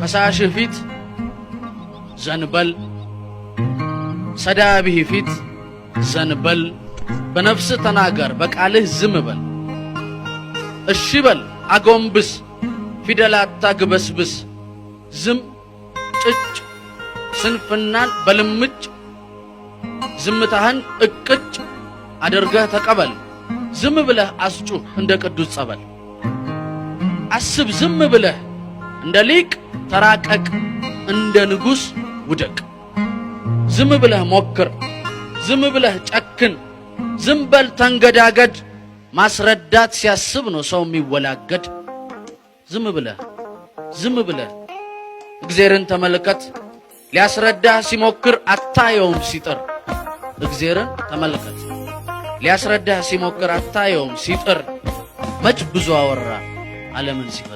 ከሳሽህ ፊት ዘንበል ሰዳቢህ ፊት ዘንበል በነፍስ ተናገር በቃልህ ዝም በል እሺ በል አጎንብስ ፊደላት ታግበስብስ ዝም ጭጭ ስንፍናን በልምጭ ዝምታህን እቅጭ አድርገህ ተቀበል ዝም ብለህ አስጩህ እንደ ቅዱስ ጸበል አስብ ዝም ብለህ እንደ ሊቅ ተራቀቅ እንደ ንጉስ ውደቅ ዝም ብለህ ሞክር ዝም ብለህ ጨክን ዝም በል ተንገዳገድ ማስረዳት ሲያስብ ነው ሰው የሚወላገድ ዝም ብለህ እግዚአብሔርን ተመልከት ሊያስረዳህ ሲሞክር አታየውም ሲጥር እግዚአብሔርን ተመልከት ሊያስረዳህ ሲሞክር አታየውም ሲጥር መች ብዙ አወራ ዓለምን ሲፈ